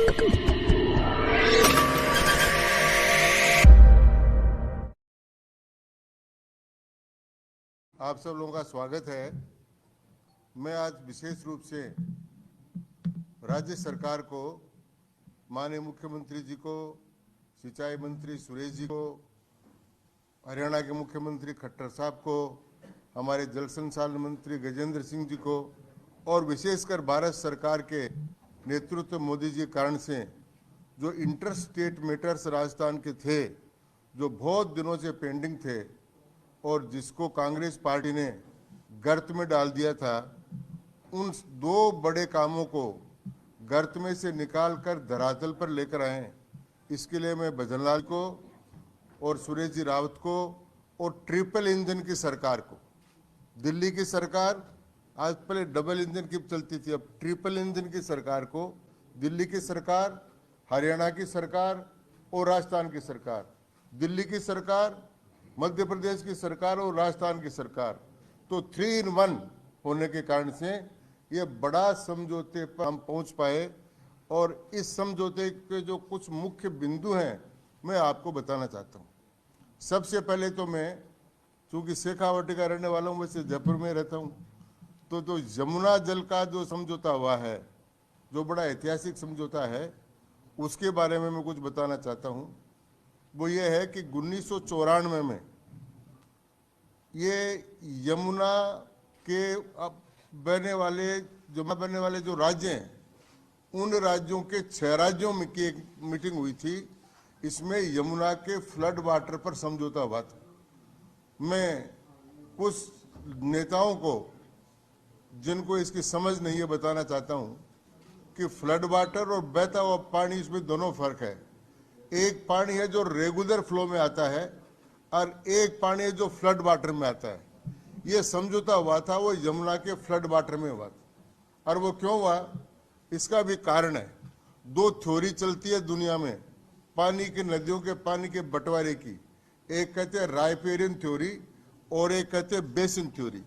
आप सब लोगों का स्वागत है। मैं आज विशेष रूप से राज्य सरकार को, माननीय मुख्यमंत्री जी को, सिंचाई मंत्री सुरेश जी को, हरियाणा के मुख्यमंत्री खट्टर साहब को, हमारे जल संसाधन मंत्री गजेंद्र सिंह जी को और विशेषकर भारत सरकार के नेतृत्व मोदी जी के कारण से जो इंटर स्टेट मैटर्स राजस्थान के थे, जो बहुत दिनों से पेंडिंग थे और जिसको कांग्रेस पार्टी ने गर्त में डाल दिया था, उन दो बड़े कामों को गर्त में से निकालकर धरातल पर लेकर आए। इसके लिए मैं भजनलाल को और सुरेश जी रावत को और ट्रिपल इंजन की सरकार को, दिल्ली की सरकार आज पहले डबल इंजन की चलती थी, अब ट्रिपल इंजन की सरकार को, दिल्ली की सरकार, हरियाणा की सरकार और राजस्थान की सरकार, दिल्ली की सरकार, मध्य प्रदेश की सरकार और राजस्थान की सरकार, तो 3 in 1 होने के कारण से ये बड़ा समझौते पर हम पहुंच पाए। और इस समझौते के जो कुछ मुख्य बिंदु हैं मैं आपको बताना चाहता हूं। सबसे पहले तो मैं, चूंकि शेखावाटी का रहने वाला हूं, वैसे जयपुर में रहता हूं, तो यमुना जल का जो समझौता हुआ है, जो बड़ा ऐतिहासिक समझौता है, उसके बारे में मैं कुछ बताना चाहता हूं। वो ये है कि 1994 में ये यमुना के बनने वाले जो राज्य हैं, उन राज्यों के 6 राज्यों में की एक मीटिंग हुई थी। इसमें यमुना के फ्लड वाटर पर समझौता हुआ था। मैं कुछ नेताओं को, जिनको इसकी समझ नहीं है, बताना चाहता हूं कि फ्लड वाटर और बहता हुआ पानी, इसमें दोनों फर्क है। एक पानी है जो रेगुलर फ्लो में आता है और एक पानी है जो फ्लड वाटर में आता है। ये समझौता हुआ था, वो यमुना के फ्लड वाटर में हुआ था। और वो क्यों हुआ, इसका भी कारण है। 2 थ्योरी चलती है दुनिया में पानी के, नदियों के पानी के बंटवारे की। एक कहते हैं राइपेरियन थ्योरी और एक कहते हैं बेसिन थ्योरी।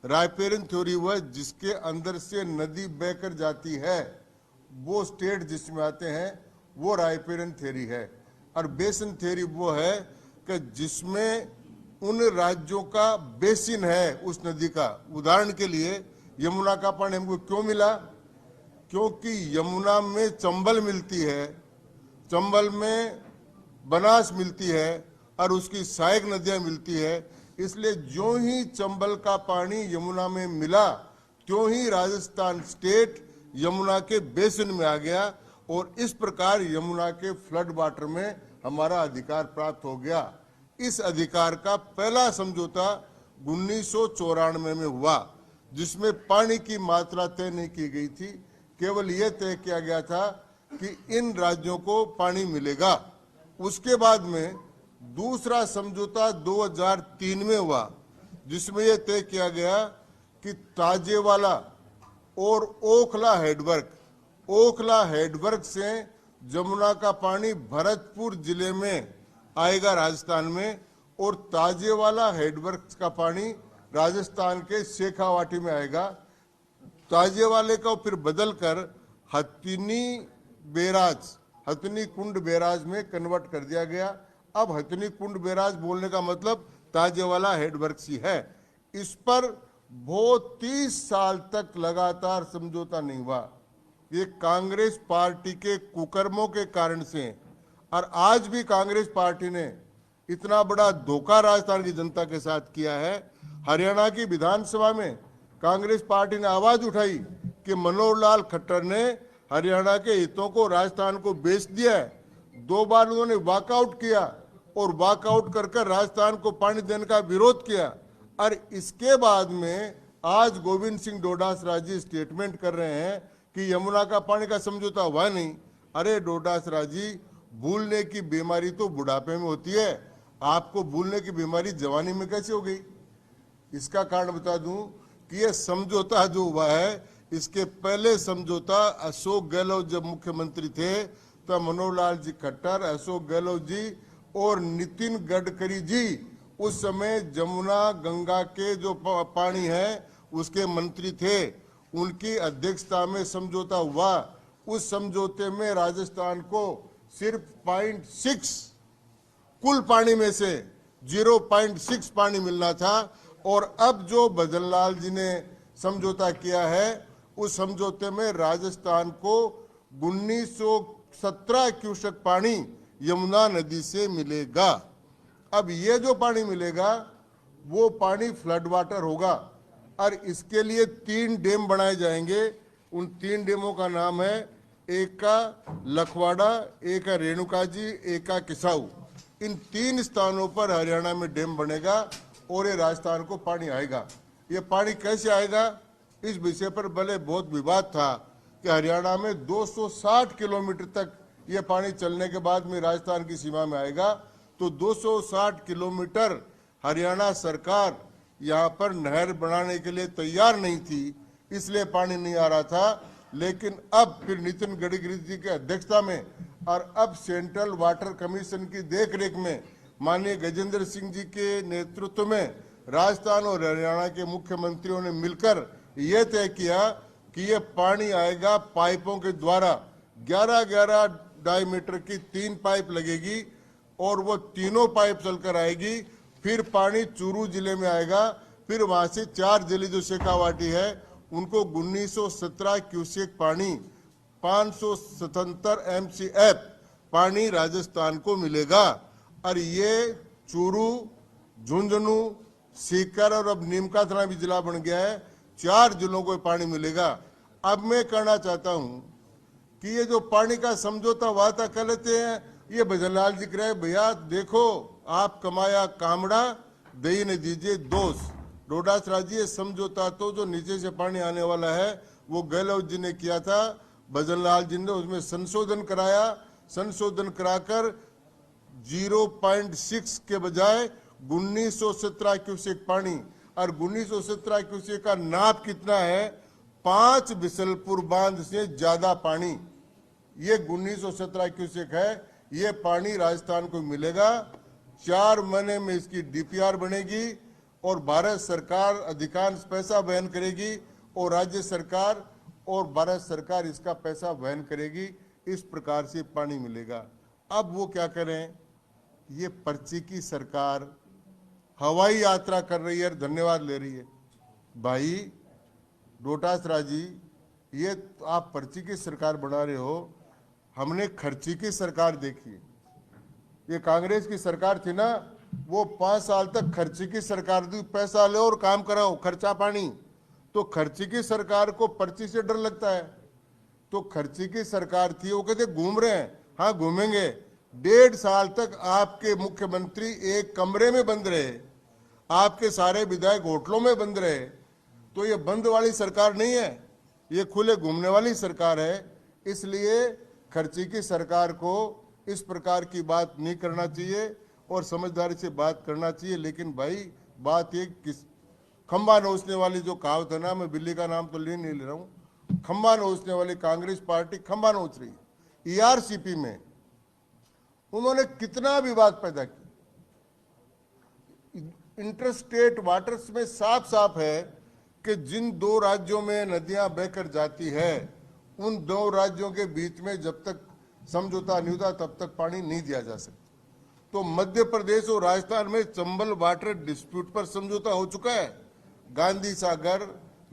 राइपेरियन थ्योरी वह जिसके अंदर से नदी बहकर जाती है, वो स्टेट जिसमें आते हैं, वो राइपेरियन थ्योरी है। और बेसिन थ्योरी वो है कि जिसमें उन राज्यों का बेसिन है उस नदी का। उदाहरण के लिए यमुना का पानी हमको क्यों मिला, क्योंकि यमुना में चंबल मिलती है, चंबल में बनास मिलती है और उसकी सहायक नदियां मिलती है। इसलिए जो ही चंबल का पानी यमुना में मिला, त्यों ही राजस्थान स्टेट यमुना के बेसिन में आ गया और इस प्रकार यमुना के फ्लड वाटर में हमारा अधिकार प्राप्त हो गया। इस अधिकार का पहला समझौता 1994 में हुआ, जिसमें पानी की मात्रा तय नहीं की गई थी, केवल यह तय किया गया था कि इन राज्यों को पानी मिलेगा। उसके बाद में दूसरा समझौता 2003 में हुआ, जिसमें यह तय किया गया कि ताजेवाला और ओखला हेडवर्क से यमुना का पानी भरतपुर जिले में आएगा राजस्थान में, और ताजेवाला हेडवर्क का पानी राजस्थान के शेखावाटी में आएगा। ताजेवाले का फिर बदलकर हथनी कुंड बैराज में कन्वर्ट कर दिया गया। अब हथनी कुंड बैराज बोलने का मतलब ताजेवाला हेडवर्क ही है। इस पर बहुत 30 साल तक लगातार समझौता नहीं हुआ। ये कांग्रेस पार्टी के कुकर्मों के कारण से, और आज भी कांग्रेस पार्टी ने इतना बड़ा धोखा राजस्थान की जनता के साथ किया है। हरियाणा की विधानसभा में कांग्रेस पार्टी ने आवाज उठाई कि मनोहर लाल खट्टर ने हरियाणा के हितों को राजस्थान को बेच दिया है। 2 बार उन्होंने वॉकआउट किया और वॉकआउट कर राजस्थान को पानी देने का विरोध किया। और इसके बाद में आज गोविंद सिंह डोडासरा जी स्टेटमेंट कर रहे हैं कि यमुना का पानी का समझौता हुआ नहीं। अरे डोडासरा जी, भूलने की बीमारी तो बुढ़ापे में होती है, आपको भूलने की बीमारी जवानी में कैसे हो गई? इसका कारण बता दूं कि यह समझौता जो हुआ है, इसके पहले समझौता अशोक गहलोत जब मुख्यमंत्री थे तब मनोहर लाल जी खट्टर, अशोक गहलोत जी और नितिन गडकरी जी उस समय जमुना गंगा के जो पानी है उसके मंत्री थे, उनकी अध्यक्षता में समझौता हुआ। उस समझौते में राजस्थान को सिर्फ 0.6 कुल पानी में से 0.6 पानी मिलना था। और अब जो भजनलाल जी ने समझौता किया है, उस समझौते में राजस्थान को 1917 क्यूसेक पानी यमुना नदी से मिलेगा। अब ये जो पानी मिलेगा वो पानी फ्लड वाटर होगा और इसके लिए 3 डैम बनाए जाएंगे। उन 3 डैमों का नाम है, एक का लखवाड़ा, एक का रेणुका जी, एक का किसाऊ। इन 3 स्थानों पर हरियाणा में डैम बनेगा और ये राजस्थान को पानी आएगा। ये पानी कैसे आएगा, इस विषय पर भले बहुत विवाद था कि हरियाणा में 260 किलोमीटर तक ये पानी चलने के बाद में राजस्थान की सीमा में आएगा। तो 260 किलोमीटर हरियाणा सरकार यहाँ पर नहर बनाने के लिए तैयार नहीं थी, इसलिए पानी नहीं आ रहा था। लेकिन अब फिर नितिन गडकरी जी की अध्यक्षता में और अब सेंट्रल वाटर कमीशन की देखरेख में माननीय गजेंद्र सिंह जी के नेतृत्व में राजस्थान और हरियाणा के मुख्यमंत्रियों ने मिलकर यह तय किया कि ये पानी आएगा पाइपों के द्वारा। 11-11 डायमीटर की 3 पाइप लगेगी और वो तीनों पाइप चलकर आएगी। फिर पानी चूरू जिले में आएगा, फिर वहां से 4 जिले जो शेखावाटी है उनको 1917 क्यूसेक पानी 577 MCF पानी राजस्थान को मिलेगा। और ये चूरू, झुंझुनू, सीकर और अब नीमकाथना भी जिला बन गया है, 4 जिलों को पानी मिलेगा। अब मैं कहना चाहता हूं कि ये जो पानी का समझौता हुआ था कर लेते हैं। ये भजनलाल जी कह रहे भैया देखो आप कमाया कामड़ा, दही ने दीजिए दोष। डोडासरा जी ये समझौता तो जो नीचे से पानी आने वाला है वो गहलोत जी ने किया था, भजनलाल जी ने उसमें संशोधन कराया। संशोधन कराकर 0.6 के बजाय 1917 क्यूसेक पानी, और 1917 क्यूसेक का नाप कितना है, 5 बिसलपुर बांध से ज्यादा पानी ये 1917 क्यूसेक है। ये पानी राजस्थान को मिलेगा। 4 महीने में इसकी DPR बनेगी और भारत सरकार अधिकांश पैसा वहन करेगी और राज्य सरकार और भारत सरकार इसका पैसा वहन करेगी। इस प्रकार से पानी मिलेगा। अब वो क्या करें, ये पर्ची की सरकार हवाई यात्रा कर रही है, धन्यवाद ले रही है। भाई डोटासरा जी, ये आप पर्ची की सरकार बना रहे हो, हमने खर्ची की सरकार देखी। ये कांग्रेस की सरकार थी ना, वो 5 साल तक खर्ची की सरकार थी, पैसा लो और काम कराओ, खर्चा पानी। तो खर्ची की सरकार को पर्ची से डर लगता है। तो खर्ची की सरकार थी, वो कहते घूम रहे हैं, हाँ घूमेंगे। 1.5 साल तक आपके मुख्यमंत्री एक कमरे में बंद रहे, आपके सारे विधायक होटलों में बंद रहे। तो ये बंद वाली सरकार नहीं है, ये खुले घूमने वाली सरकार है। इसलिए खर्ची की सरकार को इस प्रकार की बात नहीं करना चाहिए और समझदारी से बात करना चाहिए। लेकिन भाई बात ये किस खंबा नोचने वाली जो कहावत है ना, मैं बिल्ली का नाम तो नहीं ले रहा हूँ, खंबा नोचने वाली कांग्रेस पार्टी खंबा नोच रही है। ERCP में उन्होंने कितना विवाद पैदा किया। इंटरस्टेट वाटर्स में साफ साफ है कि जिन 2 राज्यों में नदियां बहकर जाती है, उन 2 राज्यों के बीच में जब तक समझौता नहीं होता तब तक पानी नहीं दिया जा सकता। तो मध्य प्रदेश और राजस्थान में चंबल वाटर डिस्प्यूट पर समझौता हो चुका है। गांधी सागर,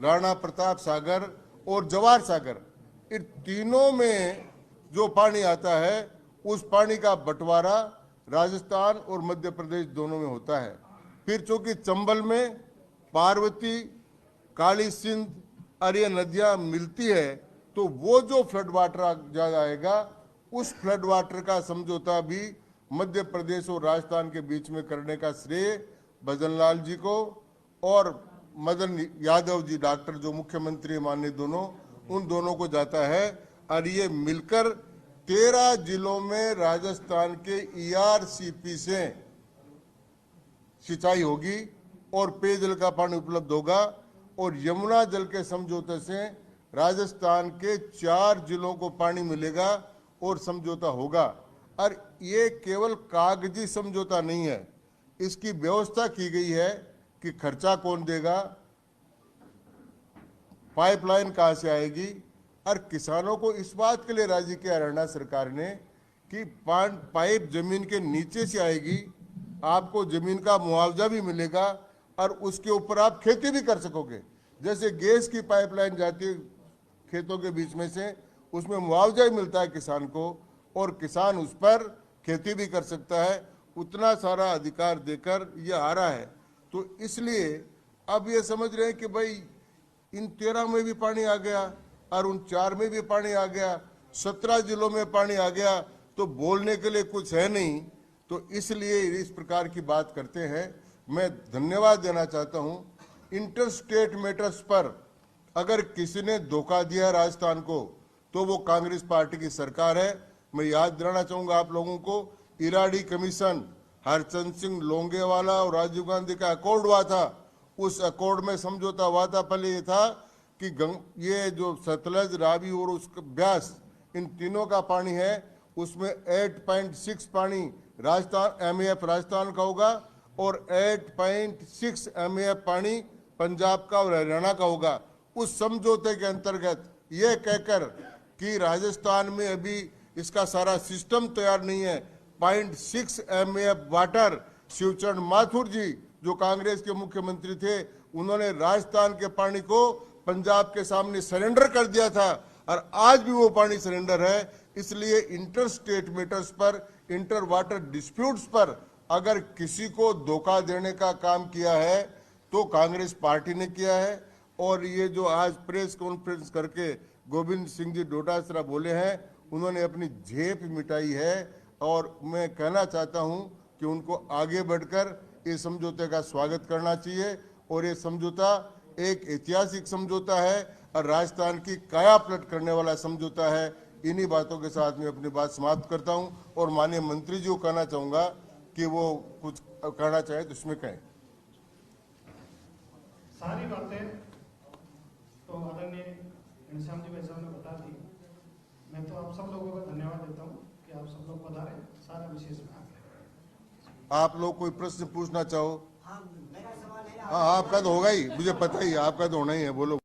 राणा प्रताप सागर और जवाहर सागर, इन तीनों में जो पानी आता है उस पानी का बंटवारा राजस्थान और मध्य प्रदेश दोनों में होता है। फिर चूंकि चंबल में पार्वती, काली सिंध और ये नदियां मिलती है, तो वो जो फ्लड वाटर ज्यादा आएगा उस फ्लड वाटर का समझौता भी मध्य प्रदेश और राजस्थान के बीच में करने का श्रेय भजनलाल जी को और मदन यादव जी डॉक्टर जो मुख्यमंत्री माननीय दोनों, उन दोनों को जाता है। और ये मिलकर 13 जिलों में राजस्थान के ERCP से सिंचाई होगी और पेयजल का पानी उपलब्ध होगा। और यमुना जल के समझौते से राजस्थान के 4 जिलों को पानी मिलेगा और समझौता होगा। और ये केवल कागजी समझौता नहीं है, इसकी व्यवस्था की गई है कि खर्चा कौन देगा, पाइपलाइन कहां से आएगी और किसानों को इस बात के लिए राजी किया हरियाणा सरकार ने कि पाइप जमीन के नीचे से आएगी, आपको जमीन का मुआवजा भी मिलेगा और उसके ऊपर आप खेती भी कर सकोगे। जैसे गैस की पाइपलाइन जाती है खेतों के बीच में से, उसमें मुआवजा ही मिलता है किसान को और किसान उस पर खेती भी कर सकता है। उतना सारा अधिकार देकर ये आ रहा है। तो इसलिए अब ये समझ रहे हैं कि भाई इन 13 में भी पानी आ गया और उन 4 में भी पानी आ गया, 17 जिलों में पानी आ गया, तो बोलने के लिए कुछ है नहीं। तो इसलिए इस प्रकार की बात करते हैं। मैं धन्यवाद देना चाहता हूं। इंटर स्टेट मैटर्स पर अगर किसी ने धोखा दिया राजस्थान को तो वो कांग्रेस पार्टी की सरकार है। मैं याद दिलाना चाहूंगा आप लोगों को, इराडी कमीशन, हरचंद सिंह लोंगेवाला और राजीव गांधी का अकॉर्ड हुआ था। उस अकॉर्ड में समझौता हुआ था, पहले ये था कि ये जो सतलज, रावी और उसका ब्यास, इन तीनों का पानी है, उसमें 8.6 पानी राजस्थान एमएएफ राजस्थान का होगा और 8.6 एमएएफ पानी पंजाब का और हरियाणा का होगा। उस समझौते के अंतर्गत ये कहकर कि राजस्थान में अभी इसका सारा सिस्टम तैयार नहीं है, 0.6 एमएएफ वाटर, शिवचरण माथुर जी जो कांग्रेस के मुख्यमंत्री थे, उन्होंने राजस्थान के पानी को पंजाब के सामने सरेंडर कर दिया था और आज भी वो पानी सरेंडर है। इसलिए इंटर स्टेट मैटर्स पर, इंटर वाटर डिस्प्यूट्स पर अगर किसी को धोखा देने का काम किया है तो कांग्रेस पार्टी ने किया है। और ये जो आज प्रेस कॉन्फ्रेंस करके गोविंद सिंह जी डोटासरा बोले हैं, उन्होंने अपनी झेप मिटाई है। और मैं कहना चाहता हूं कि उनको आगे बढ़कर इस समझौते का स्वागत करना चाहिए। और ये समझौता एक ऐतिहासिक समझौता है और राजस्थान की काया पलट करने वाला समझौता है। इन्हीं बातों के साथ मैं अपनी बात समाप्त करता हूं और माननीय मंत्री जी को कहना चाहूंगा कि वो कुछ कहना चाहे तो इसमें कहें। सारी बातें तो आदरणीय घनश्याम जी भाई साहब ने बता दी। मैं तो आप सब लोगों का धन्यवाद देता हूं कि आप सब लोग पधारे, सारा विशेष में आ गए। आप लोग कोई प्रश्न पूछना चाहो? हाँ, मेरा सवाल है। हाँ, आपका तो होगा ही, मुझे पता ही है, आपका तो होना ही है। बोलो।